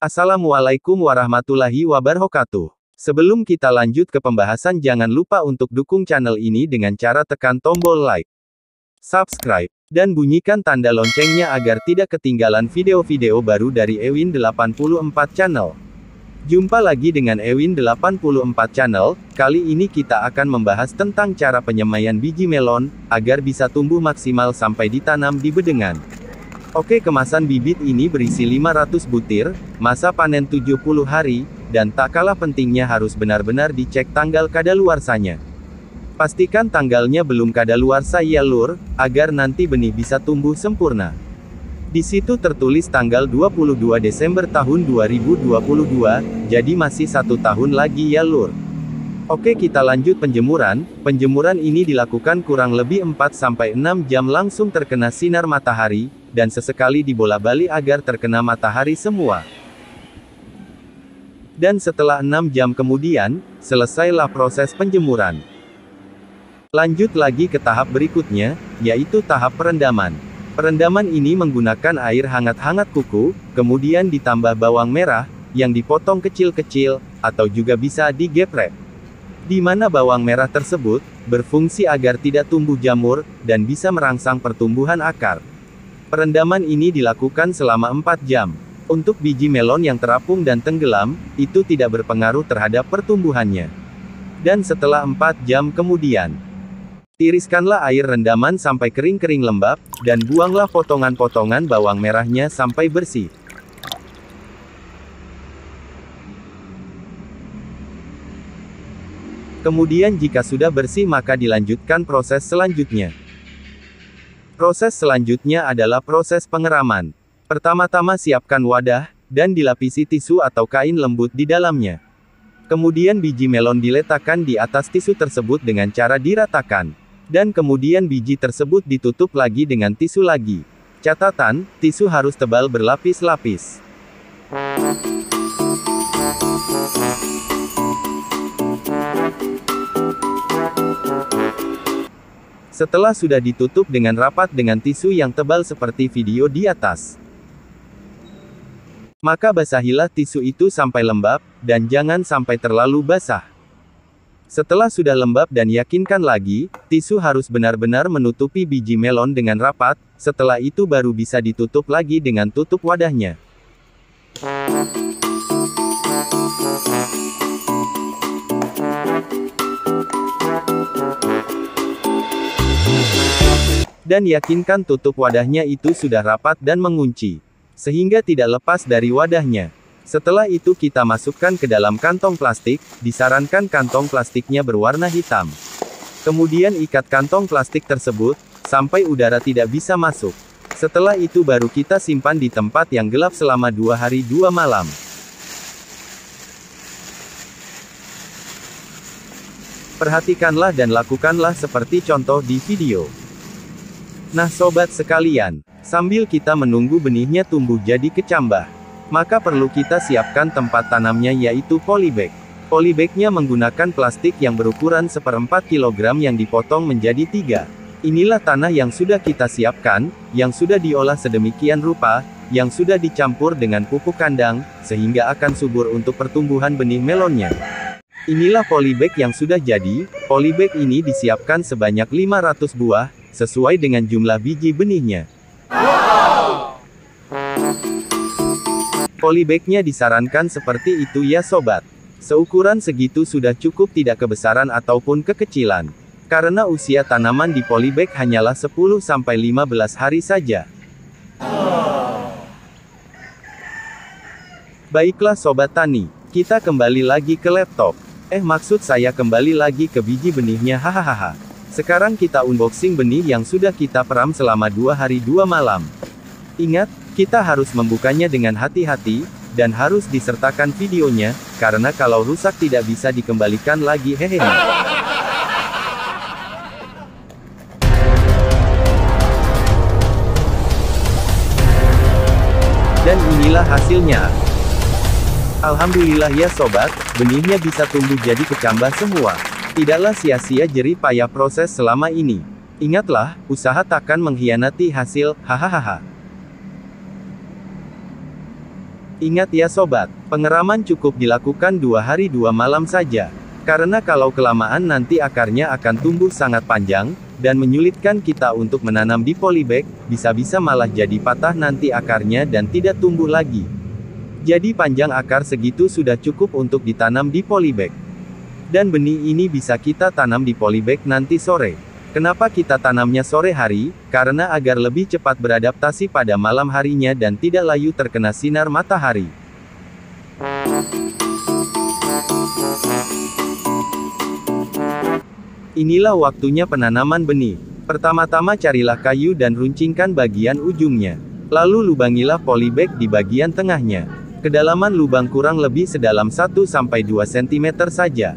Assalamualaikum warahmatullahi wabarakatuh. Sebelum kita lanjut ke pembahasan, jangan lupa untuk dukung channel ini dengan cara tekan tombol like, subscribe, dan bunyikan tanda loncengnya agar tidak ketinggalan video-video baru dari Ewin84 Channel. Jumpa lagi dengan Ewin84 Channel. Kali ini kita akan membahas tentang cara penyemaian biji melon, agar bisa tumbuh maksimal sampai ditanam di bedengan. Oke, kemasan bibit ini berisi 500 butir, masa panen 70 hari, dan tak kalah pentingnya harus benar-benar dicek tanggal kadaluarsanya. Pastikan tanggalnya belum kadaluarsa ya lur, agar nanti benih bisa tumbuh sempurna. Di situ tertulis tanggal 22 Desember tahun 2022, jadi masih 1 tahun lagi ya lur. Oke, kita lanjut penjemuran. Penjemuran ini dilakukan kurang lebih 4-6 jam langsung terkena sinar matahari, dan sesekali dibola-balik agar terkena matahari semua. Dan setelah 6 jam kemudian, selesailah proses penjemuran. Lanjut lagi ke tahap berikutnya, yaitu tahap perendaman. Perendaman ini menggunakan air hangat-hangat kuku, kemudian ditambah bawang merah, yang dipotong kecil-kecil, atau juga bisa digeprek. Di mana bawang merah tersebut berfungsi agar tidak tumbuh jamur, dan bisa merangsang pertumbuhan akar. Perendaman ini dilakukan selama 4 jam. Untuk biji melon yang terapung dan tenggelam, itu tidak berpengaruh terhadap pertumbuhannya. Dan setelah 4 jam kemudian, tiriskanlah air rendaman sampai kering-kering lembab, dan buanglah potongan-potongan bawang merahnya sampai bersih. Kemudian jika sudah bersih maka dilanjutkan proses selanjutnya. Proses selanjutnya adalah proses pengeraman. Pertama-tama siapkan wadah, dan dilapisi tisu atau kain lembut di dalamnya. Kemudian biji melon diletakkan di atas tisu tersebut dengan cara diratakan. Dan kemudian biji tersebut ditutup lagi dengan tisu lagi. Catatan, tisu harus tebal berlapis-lapis. Setelah sudah ditutup dengan rapat dengan tisu yang tebal seperti video di atas, maka basahilah tisu itu sampai lembab, dan jangan sampai terlalu basah. Setelah sudah lembab dan yakinkan lagi, tisu harus benar-benar menutupi biji melon dengan rapat, setelah itu baru bisa ditutup lagi dengan tutup wadahnya. Dan yakinkan tutup wadahnya itu sudah rapat dan mengunci, sehingga tidak lepas dari wadahnya. Setelah itu kita masukkan ke dalam kantong plastik, disarankan kantong plastiknya berwarna hitam. Kemudian ikat kantong plastik tersebut, sampai udara tidak bisa masuk. Setelah itu baru kita simpan di tempat yang gelap selama 2 hari 2 malam. Perhatikanlah dan lakukanlah seperti contoh di video. Nah sobat sekalian, sambil kita menunggu benihnya tumbuh jadi kecambah, maka perlu kita siapkan tempat tanamnya yaitu polybag. Polybagnya menggunakan plastik yang berukuran 1/4 kg yang dipotong menjadi 3. Inilah tanah yang sudah kita siapkan, yang sudah diolah sedemikian rupa, yang sudah dicampur dengan pupuk kandang, sehingga akan subur untuk pertumbuhan benih melonnya. Inilah polybag yang sudah jadi. Polybag ini disiapkan sebanyak 500 buah, sesuai dengan jumlah biji benihnya. Polybagnya disarankan seperti itu ya sobat. Seukuran segitu sudah cukup, tidak kebesaran ataupun kekecilan. Karena usia tanaman di polybag hanyalah 10-15 hari saja. Baiklah sobat tani, kita kembali lagi ke laptop. Maksud saya kembali lagi ke biji benihnya, hahaha. Sekarang kita unboxing benih yang sudah kita peram selama 2 hari 2 malam. Ingat, kita harus membukanya dengan hati-hati, dan harus disertakan videonya, karena kalau rusak tidak bisa dikembalikan lagi, hehehe. Dan inilah hasilnya. Alhamdulillah ya sobat, benihnya bisa tumbuh jadi kecambah semua. Tidaklah sia-sia jerih payah proses selama ini. Ingatlah, usaha takkan mengkhianati hasil, hahaha. Ingat ya sobat, pengeraman cukup dilakukan 2 hari 2 malam saja. Karena kalau kelamaan nanti akarnya akan tumbuh sangat panjang, dan menyulitkan kita untuk menanam di polybag, bisa-bisa malah jadi patah nanti akarnya dan tidak tumbuh lagi. Jadi panjang akar segitu sudah cukup untuk ditanam di polybag. Dan benih ini bisa kita tanam di polybag nanti sore. Kenapa kita tanamnya sore hari? Karena agar lebih cepat beradaptasi pada malam harinya dan tidak layu terkena sinar matahari. Inilah waktunya penanaman benih. Pertama-tama carilah kayu dan runcingkan bagian ujungnya. Lalu lubangilah polybag di bagian tengahnya. Kedalaman lubang kurang lebih sedalam 1-2 cm saja.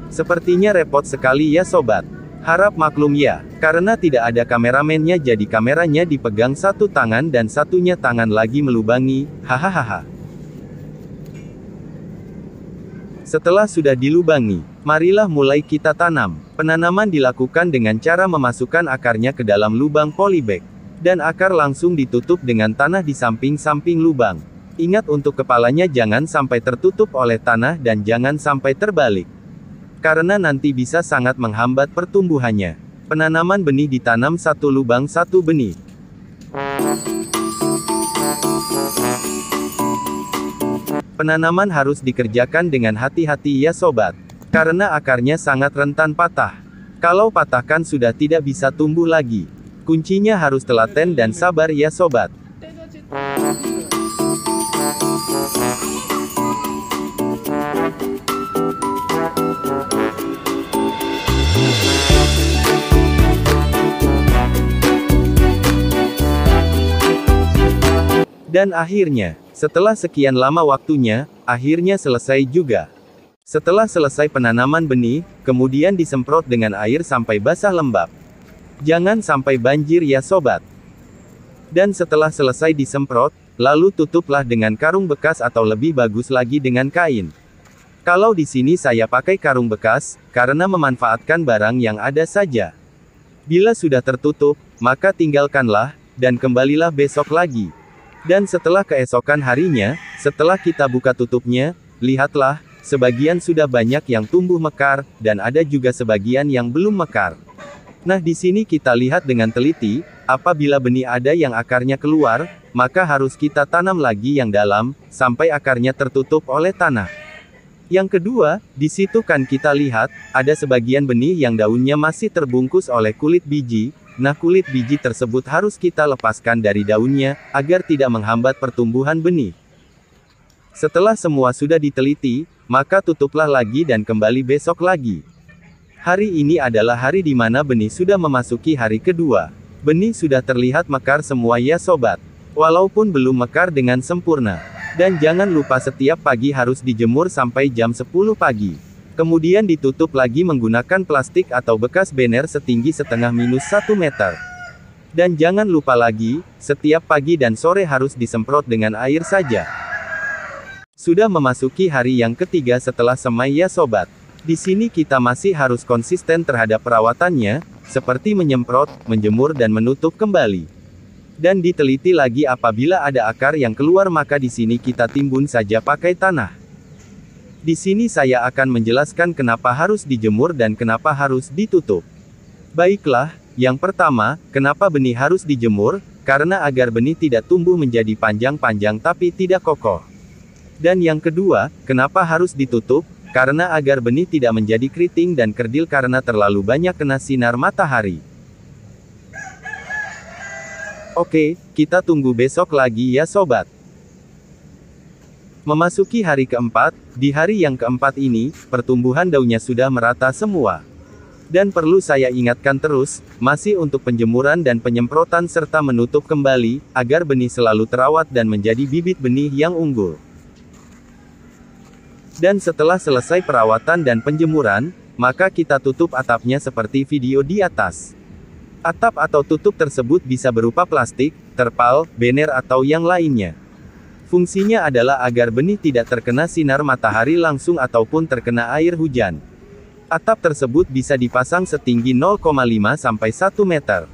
Sepertinya repot sekali ya sobat. Harap maklum ya, karena tidak ada kameramennya jadi kameranya dipegang satu tangan dan satunya tangan lagi melubangi, hahaha. Setelah sudah dilubangi, marilah mulai kita tanam. Penanaman dilakukan dengan cara memasukkan akarnya ke dalam lubang polybag. Dan akar langsung ditutup dengan tanah di samping-samping lubang. Ingat untuk kepalanya jangan sampai tertutup oleh tanah dan jangan sampai terbalik. Karena nanti bisa sangat menghambat pertumbuhannya. Penanaman benih ditanam satu lubang satu benih. Penanaman harus dikerjakan dengan hati-hati ya sobat. Karena akarnya sangat rentan patah. Kalau patahkan sudah tidak bisa tumbuh lagi. Kuncinya harus telaten dan sabar ya sobat. Dan akhirnya, setelah sekian lama waktunya, akhirnya selesai juga. Setelah selesai penanaman benih, kemudian disemprot dengan air sampai basah lembab. Jangan sampai banjir ya sobat. Dan setelah selesai disemprot, lalu tutuplah dengan karung bekas atau lebih bagus lagi dengan kain. Kalau di sini saya pakai karung bekas, karena memanfaatkan barang yang ada saja. Bila sudah tertutup, maka tinggalkanlah, dan kembalilah besok lagi. Dan setelah keesokan harinya, setelah kita buka tutupnya, lihatlah, sebagian sudah banyak yang tumbuh mekar, dan ada juga sebagian yang belum mekar. Nah di sini kita lihat dengan teliti, apabila benih ada yang akarnya keluar, maka harus kita tanam lagi yang dalam, sampai akarnya tertutup oleh tanah. Yang kedua, di situ kan kita lihat, ada sebagian benih yang daunnya masih terbungkus oleh kulit biji, nah kulit biji tersebut harus kita lepaskan dari daunnya, agar tidak menghambat pertumbuhan benih. Setelah semua sudah diteliti, maka tutuplah lagi dan kembali besok lagi. Hari ini adalah hari di mana benih sudah memasuki hari kedua. Benih sudah terlihat mekar semua ya sobat. Walaupun belum mekar dengan sempurna. Dan jangan lupa setiap pagi harus dijemur sampai jam 10 pagi. Kemudian ditutup lagi menggunakan plastik atau bekas banner setinggi setengah -1 meter. Dan jangan lupa lagi, setiap pagi dan sore harus disemprot dengan air saja. Sudah memasuki hari yang ketiga setelah semai ya sobat. Di sini kita masih harus konsisten terhadap perawatannya, seperti menyemprot, menjemur dan menutup kembali. Dan diteliti lagi apabila ada akar yang keluar maka di sini kita timbun saja pakai tanah. Di sini saya akan menjelaskan kenapa harus dijemur dan kenapa harus ditutup. Baiklah, yang pertama, kenapa benih harus dijemur? Karena agar benih tidak tumbuh menjadi panjang-panjang tapi tidak kokoh. Dan yang kedua, kenapa harus ditutup? Karena agar benih tidak menjadi keriting dan kerdil karena terlalu banyak kena sinar matahari. Oke, kita tunggu besok lagi ya sobat. Memasuki hari keempat, di hari yang keempat ini, pertumbuhan daunnya sudah merata semua. Dan perlu saya ingatkan terus, masih untuk penjemuran dan penyemprotan serta menutup kembali, agar benih selalu terawat dan menjadi bibit benih yang unggul. Dan setelah selesai perawatan dan penjemuran, maka kita tutup atapnya seperti video di atas. Atap atau tutup tersebut bisa berupa plastik, terpal, banner atau yang lainnya. Fungsinya adalah agar benih tidak terkena sinar matahari langsung ataupun terkena air hujan. Atap tersebut bisa dipasang setinggi 0,5 sampai 1 meter.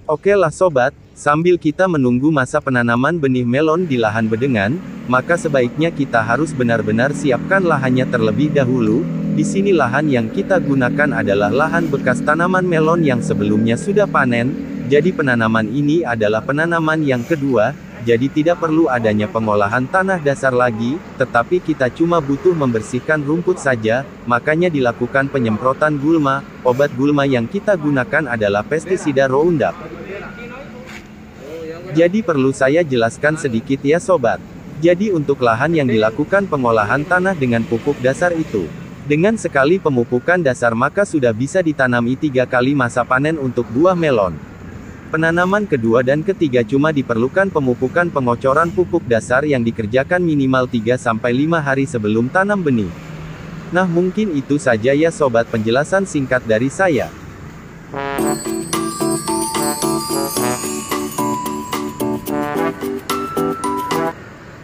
Oke lah sobat, sambil kita menunggu masa penanaman benih melon di lahan bedengan, maka sebaiknya kita harus benar-benar siapkan lahannya terlebih dahulu. Di sini lahan yang kita gunakan adalah lahan bekas tanaman melon yang sebelumnya sudah panen, jadi penanaman ini adalah penanaman yang kedua, jadi tidak perlu adanya pengolahan tanah dasar lagi, tetapi kita cuma butuh membersihkan rumput saja, makanya dilakukan penyemprotan gulma. Obat gulma yang kita gunakan adalah pestisida Roundup. Jadi perlu saya jelaskan sedikit ya sobat. Jadi untuk lahan yang dilakukan pengolahan tanah dengan pupuk dasar itu, dengan sekali pemupukan dasar maka sudah bisa ditanami 3 kali masa panen untuk buah melon. Penanaman kedua dan ketiga cuma diperlukan pemupukan pengocoran pupuk dasar yang dikerjakan minimal 3-5 hari sebelum tanam benih. Nah mungkin itu saja ya sobat penjelasan singkat dari saya.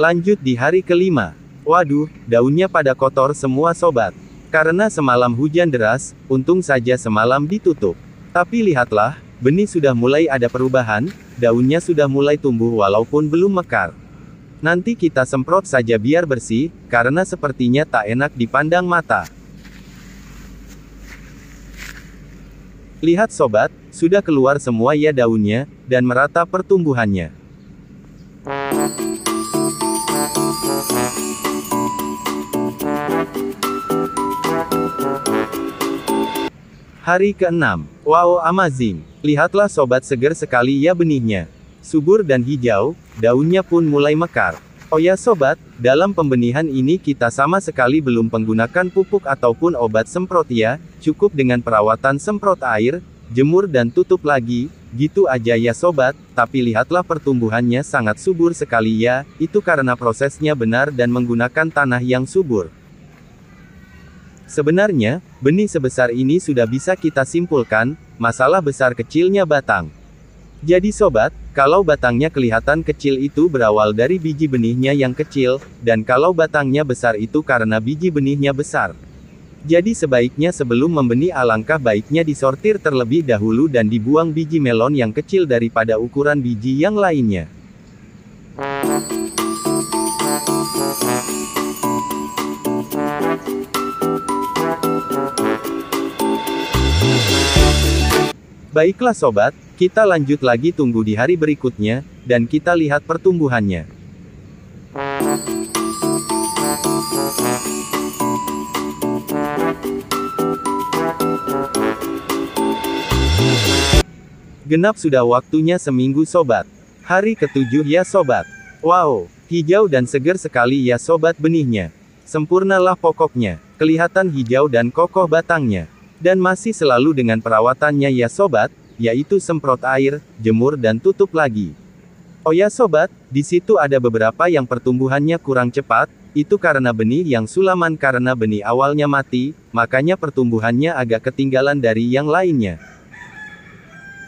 Lanjut di hari kelima. Waduh, daunnya pada kotor semua sobat. Karena semalam hujan deras, untung saja semalam ditutup. Tapi lihatlah, benih sudah mulai ada perubahan, daunnya sudah mulai tumbuh walaupun belum mekar. Nanti kita semprot saja biar bersih, karena sepertinya tak enak dipandang mata. Lihat sobat, sudah keluar semua ya daunnya, dan merata pertumbuhannya. Hari ke-6. Wow, amazing. Lihatlah sobat segar sekali ya benihnya. Subur dan hijau, daunnya pun mulai mekar. Oh ya sobat, dalam pembenihan ini kita sama sekali belum menggunakan pupuk ataupun obat semprot ya, cukup dengan perawatan semprot air, jemur dan tutup lagi, gitu aja ya sobat, tapi lihatlah pertumbuhannya sangat subur sekali ya, itu karena prosesnya benar dan menggunakan tanah yang subur. Sebenarnya, benih sebesar ini sudah bisa kita simpulkan, masalah besar kecilnya batang. Jadi sobat, kalau batangnya kelihatan kecil itu berawal dari biji benihnya yang kecil, dan kalau batangnya besar itu karena biji benihnya besar. Jadi sebaiknya sebelum membenih alangkah baiknya disortir terlebih dahulu dan dibuang biji melon yang kecil daripada ukuran biji yang lainnya. Baiklah sobat, kita lanjut lagi tunggu di hari berikutnya, dan kita lihat pertumbuhannya. Genap sudah waktunya seminggu sobat. Hari ke-7 ya sobat. Wow, hijau dan segar sekali ya sobat benihnya. Sempurnalah pokoknya, kelihatan hijau dan kokoh batangnya. Dan masih selalu dengan perawatannya ya sobat, yaitu semprot air, jemur dan tutup lagi. Oh ya sobat, di situ ada beberapa yang pertumbuhannya kurang cepat, itu karena benih yang sulaman karena benih awalnya mati, makanya pertumbuhannya agak ketinggalan dari yang lainnya.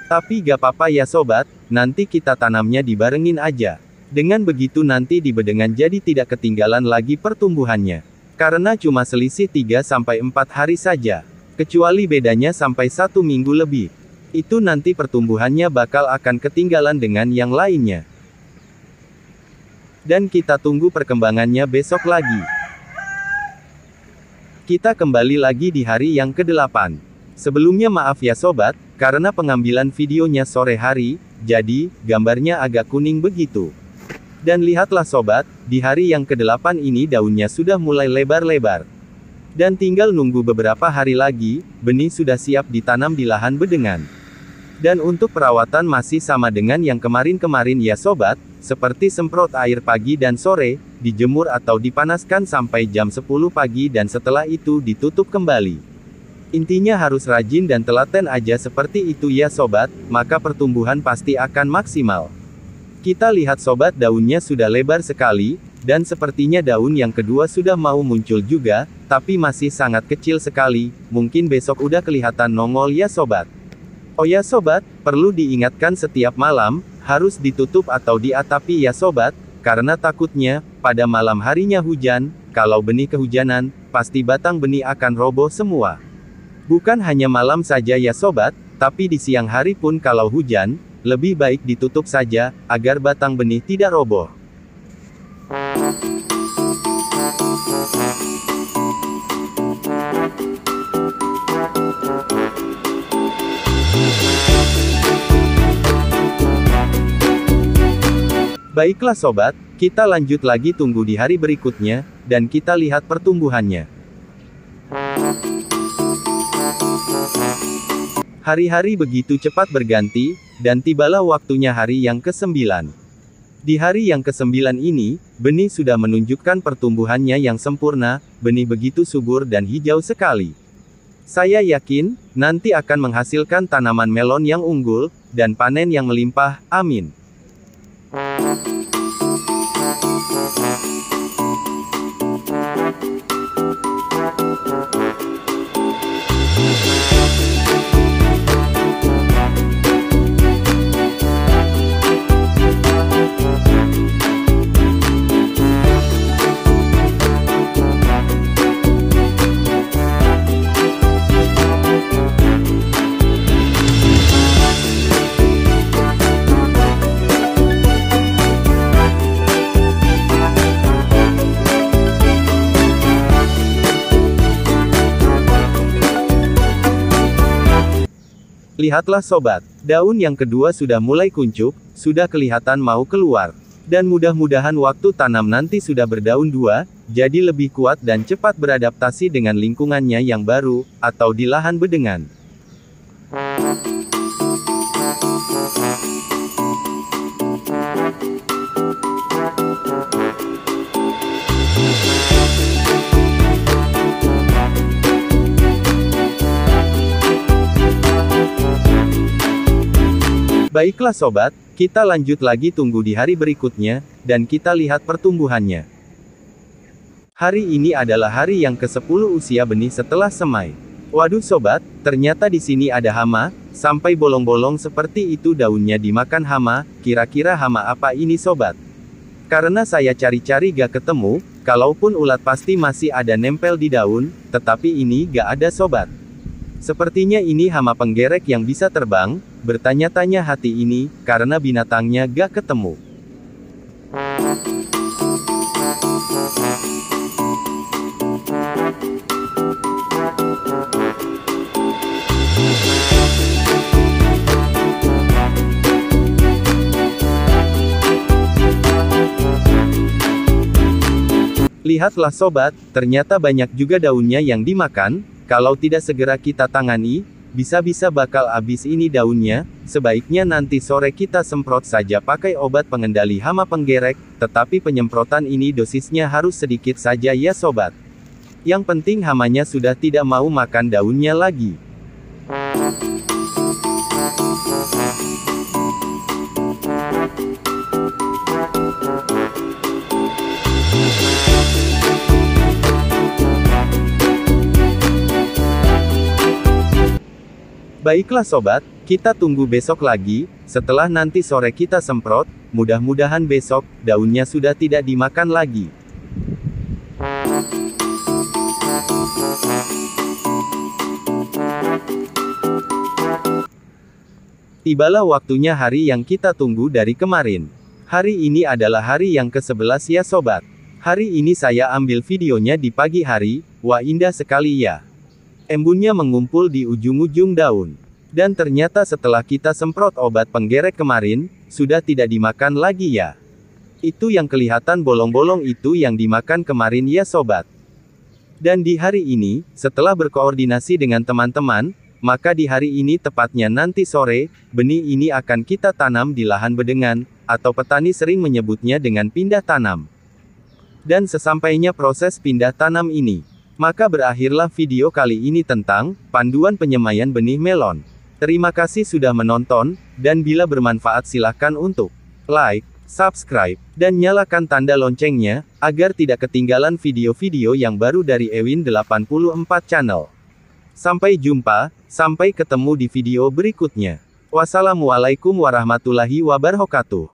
Tapi gak apa-apa ya sobat, nanti kita tanamnya dibarengin aja. Dengan begitu nanti di bedengan jadi tidak ketinggalan lagi pertumbuhannya. Karena cuma selisih 3-4 hari saja. Kecuali bedanya sampai 1 minggu lebih. Itu nanti pertumbuhannya bakal akan ketinggalan dengan yang lainnya. Dan kita tunggu perkembangannya besok lagi. Kita kembali lagi di hari yang ke-8. Sebelumnya maaf ya sobat, karena pengambilan videonya sore hari, jadi, gambarnya agak kuning begitu. Dan lihatlah sobat, di hari yang ke-8 ini daunnya sudah mulai lebar-lebar. Dan tinggal nunggu beberapa hari lagi, benih sudah siap ditanam di lahan bedengan. Dan untuk perawatan masih sama dengan yang kemarin-kemarin ya sobat, seperti semprot air pagi dan sore, dijemur atau dipanaskan sampai jam 10 pagi dan setelah itu ditutup kembali. Intinya harus rajin dan telaten aja seperti itu ya sobat, maka pertumbuhan pasti akan maksimal. Kita lihat sobat daunnya sudah lebar sekali, dan sepertinya daun yang kedua sudah mau muncul juga, tapi masih sangat kecil sekali, mungkin besok udah kelihatan nongol ya sobat. Oh ya sobat, perlu diingatkan setiap malam, harus ditutup atau diatapi ya sobat, karena takutnya, pada malam harinya hujan, kalau benih kehujanan, pasti batang benih akan roboh semua. Bukan hanya malam saja ya sobat, tapi di siang hari pun kalau hujan, lebih baik ditutup saja, agar batang benih tidak roboh. Baiklah sobat, kita lanjut lagi tunggu di hari berikutnya, dan kita lihat pertumbuhannya. Hari-hari begitu cepat berganti, dan tibalah waktunya hari yang ke-9. Di hari yang ke-9 ini, benih sudah menunjukkan pertumbuhannya yang sempurna, benih begitu subur dan hijau sekali. Saya yakin, nanti akan menghasilkan tanaman melon yang unggul, dan panen yang melimpah, amin. Lihatlah sobat, daun yang kedua sudah mulai kuncup, sudah kelihatan mau keluar. Dan mudah-mudahan waktu tanam nanti sudah berdaun dua, jadi lebih kuat dan cepat beradaptasi dengan lingkungannya yang baru, atau di lahan bedengan. Baiklah sobat, kita lanjut lagi tunggu di hari berikutnya, dan kita lihat pertumbuhannya. Hari ini adalah hari yang ke-10 usia benih setelah semai. Waduh sobat, ternyata di sini ada hama, sampai bolong-bolong seperti itu daunnya dimakan hama, kira-kira hama apa ini sobat? Karena saya cari-cari gak ketemu, kalaupun ulat pasti masih ada nempel di daun, tetapi ini gak ada sobat. Sepertinya ini hama penggerek yang bisa terbang, bertanya-tanya hati ini, karena binatangnya gak ketemu. Lihatlah sobat, ternyata banyak juga daunnya yang dimakan. Kalau tidak segera kita tangani, bisa-bisa bakal habis ini daunnya. Sebaiknya nanti sore kita semprot saja pakai obat pengendali hama penggerek, tetapi penyemprotan ini dosisnya harus sedikit saja ya sobat. Yang penting hamanya sudah tidak mau makan daunnya lagi. Baiklah sobat, kita tunggu besok lagi, setelah nanti sore kita semprot, mudah-mudahan besok, daunnya sudah tidak dimakan lagi. Tibalah waktunya hari yang kita tunggu dari kemarin. Hari ini adalah hari yang ke-11 ya sobat. Hari ini saya ambil videonya di pagi hari, wah indah sekali ya. Embunnya mengumpul di ujung-ujung daun. Dan ternyata setelah kita semprot obat penggerek kemarin, sudah tidak dimakan lagi ya. Itu yang kelihatan bolong-bolong itu yang dimakan kemarin ya sobat. Dan di hari ini, setelah berkoordinasi dengan teman-teman, maka di hari ini tepatnya nanti sore, benih ini akan kita tanam di lahan bedengan, atau petani sering menyebutnya dengan pindah tanam. Dan sesampainya proses pindah tanam ini, maka berakhirlah video kali ini tentang panduan penyemaian benih melon. Terima kasih sudah menonton, dan bila bermanfaat silahkan untuk like, subscribe, dan nyalakan tanda loncengnya, agar tidak ketinggalan video-video yang baru dari Ewin84 Channel. Sampai jumpa, sampai ketemu di video berikutnya. Wassalamualaikum warahmatullahi wabarakatuh.